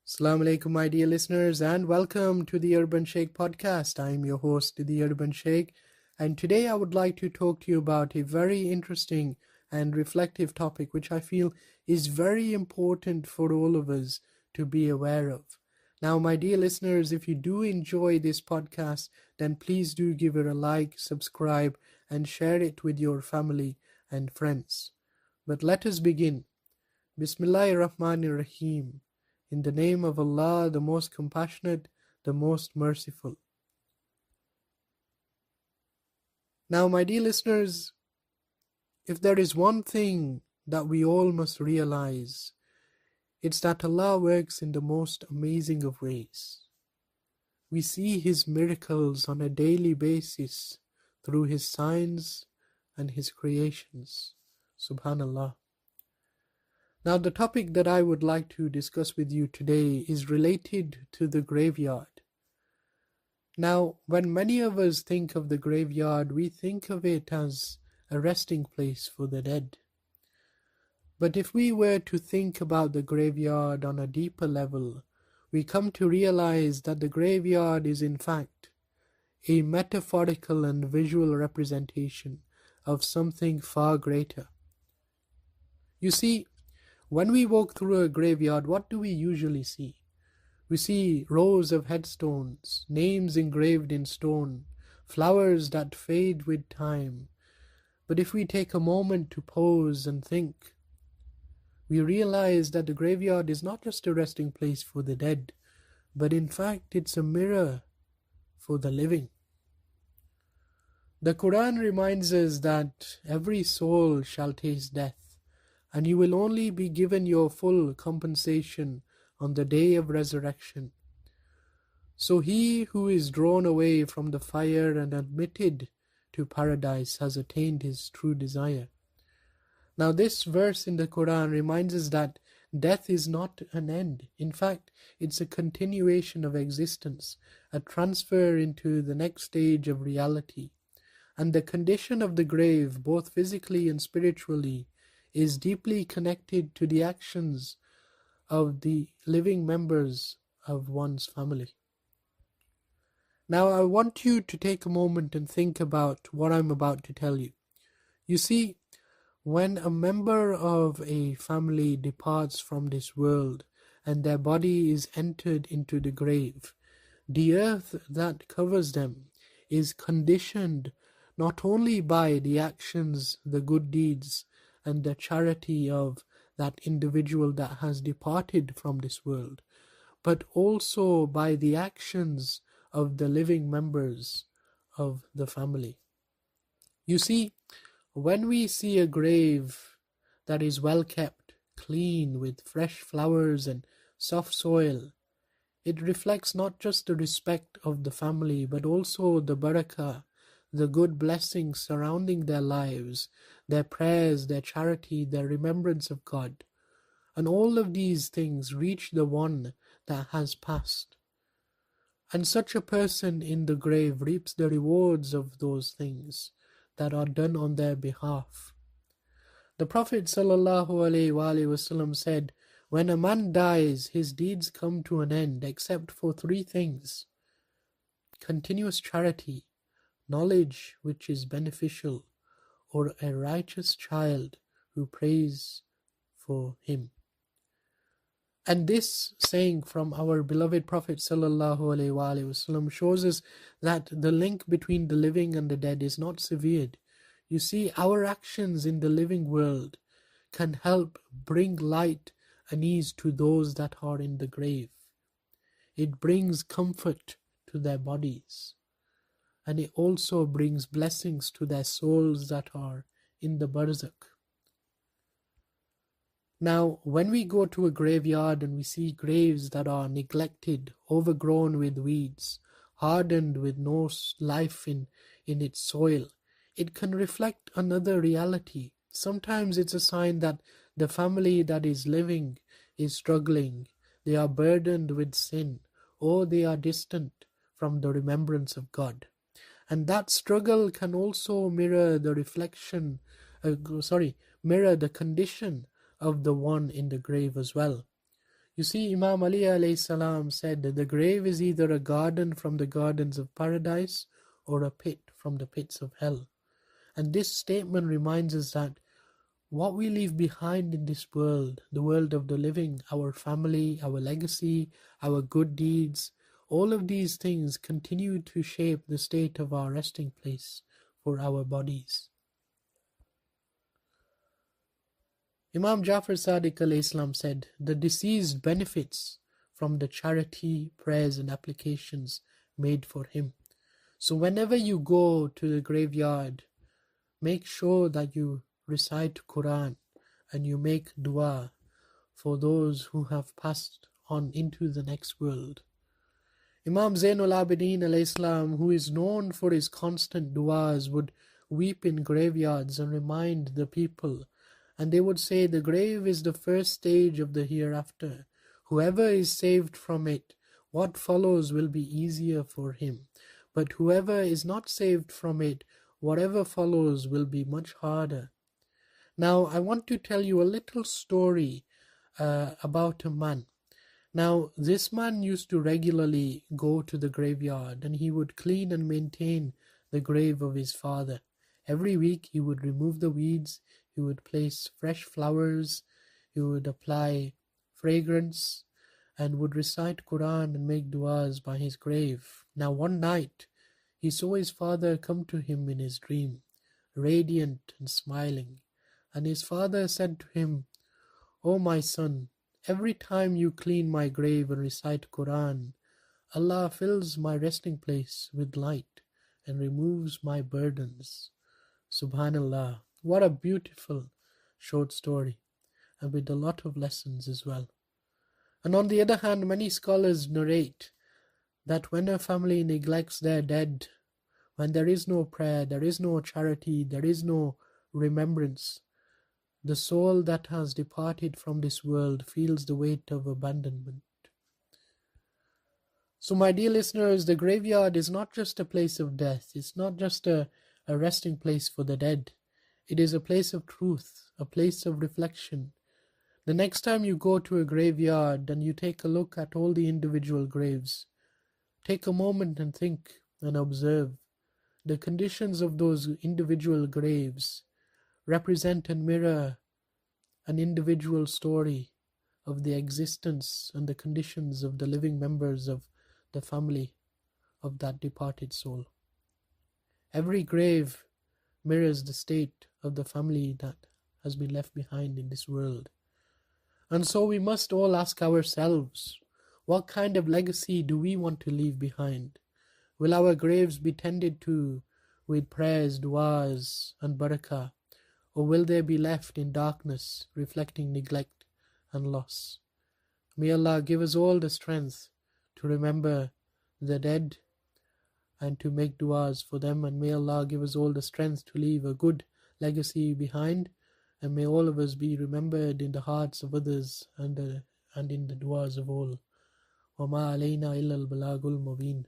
Assalamu alaikum, my dear listeners, and welcome to the Urban Sheikh podcast. I'm your host, the Urban Sheikh, and today I would like to talk to you about a very interesting and reflective topic which I feel is very important for all of us to be aware of. Now, my dear listeners, if you do enjoy this podcast, then please do give it a like, subscribe, and share it with your family and friends. But let us begin. Bismillahir Rahmanir Rahim. In the name of Allah, the most compassionate, the most merciful. Now, my dear listeners, if there is one thing that we all must realize, it's that Allah works in the most amazing of ways. We see His miracles on a daily basis through His signs and His creations. Subhanallah. Now, the topic that I would like to discuss with you today is related to the graveyard. Now, when many of us think of the graveyard, we think of it as a resting place for the dead. But if we were to think about the graveyard on a deeper level, we come to realize that the graveyard is in fact a metaphorical and visual representation of something far greater. You see, when we walk through a graveyard, what do we usually see? We see rows of headstones, names engraved in stone, flowers that fade with time. But if we take a moment to pause and think, we realize that the graveyard is not just a resting place for the dead, but in fact it's a mirror for the living. The Qur'an reminds us that every soul shall taste death, and you will only be given your full compensation on the day of resurrection. So he who is drawn away from the fire and admitted to paradise has attained his true desire. Now, this verse in the Quran reminds us that death is not an end. In fact, it's a continuation of existence, a transfer into the next stage of reality. And the condition of the grave, both physically and spiritually, is deeply connected to the actions of the living members of one's family. Now, I want you to take a moment and think about what I'm about to tell you. You see, when a member of a family departs from this world and their body is entered into the grave, the earth that covers them is conditioned not only by the actions, the good deeds, and the charity of that individual that has departed from this world, but also by the actions of the living members of the family. You see, when we see a grave that is well kept, clean, with fresh flowers and soft soil, it reflects not just the respect of the family, but also the barakah, the good blessings surrounding their lives, their prayers, their charity, their remembrance of God. And all of these things reach the one that has passed. And such a person in the grave reaps the rewards of those things that are done on their behalf. The Prophet ﷺ said, when a man dies, his deeds come to an end except for three things: continuous charity, knowledge which is beneficial, or a righteous child who prays for him. And this saying from our beloved Prophet ﷺ shows us that the link between the living and the dead is not severed. You see, our actions in the living world can help bring light and ease to those that are in the grave. It brings comfort to their bodies. And it also brings blessings to their souls that are in the barzakh. Now, when we go to a graveyard and we see graves that are neglected, overgrown with weeds, hardened with no life in its soil, it can reflect another reality. Sometimes it's a sign that the family that is living is struggling, they are burdened with sin, or they are distant from the remembrance of God. And that struggle can also mirror the mirror the condition of the one in the grave as well. You see, Imam Ali AS said that the grave is either a garden from the gardens of paradise or a pit from the pits of hell. And this statement reminds us that what we leave behind in this world, the world of the living, our family, our legacy, our good deeds, all of these things continue to shape the state of our resting place for our bodies. Imam Jafar Sadiq al-Islam said, the deceased benefits from the charity, prayers and applications made for him. So whenever you go to the graveyard, make sure that you recite Qur'an and you make dua for those who have passed on into the next world. Imam Zainul Abidin al-Islam, who is known for his constant duas, would weep in graveyards and remind the people, and they would say, the grave is the first stage of the hereafter. Whoever is saved from it, what follows will be easier for him. But whoever is not saved from it, whatever follows will be much harder. Now, I want to tell you a little story about a man. Now, this man used to regularly go to the graveyard and he would clean and maintain the grave of his father. Every week he would remove the weeds, he would place fresh flowers, he would apply fragrance and would recite Qur'an and make du'as by his grave. Now one night he saw his father come to him in his dream, radiant and smiling. And his father said to him, "O my son, every time you clean my grave and recite Qur'an, Allah fills my resting place with light and removes my burdens." Subhanallah. What a beautiful short story, and with a lot of lessons as well. And on the other hand, many scholars narrate that when a family neglects their dead, when there is no prayer, there is no charity, there is no remembrance, the soul that has departed from this world feels the weight of abandonment. So my dear listeners, the graveyard is not just a place of death. It's not just a resting place for the dead. It is a place of truth, a place of reflection. The next time you go to a graveyard and you take a look at all the individual graves, take a moment and think and observe. The conditions of those individual graves represent and mirror an individual story of the existence and the conditions of the living members of the family of that departed soul. Every grave mirrors the state of the family that has been left behind in this world. And so we must all ask ourselves, what kind of legacy do we want to leave behind? Will our graves be tended to with prayers, du'as and barakah? Or will they be left in darkness, reflecting neglect and loss? May Allah give us all the strength to remember the dead and to make du'as for them, and may Allah give us all the strength to leave a good legacy behind, and may all of us be remembered in the hearts of others and in the du'as of all. وَمَا عَلَيْنَا إِلَّا الْبَلَاغُ الْمُبِينُ.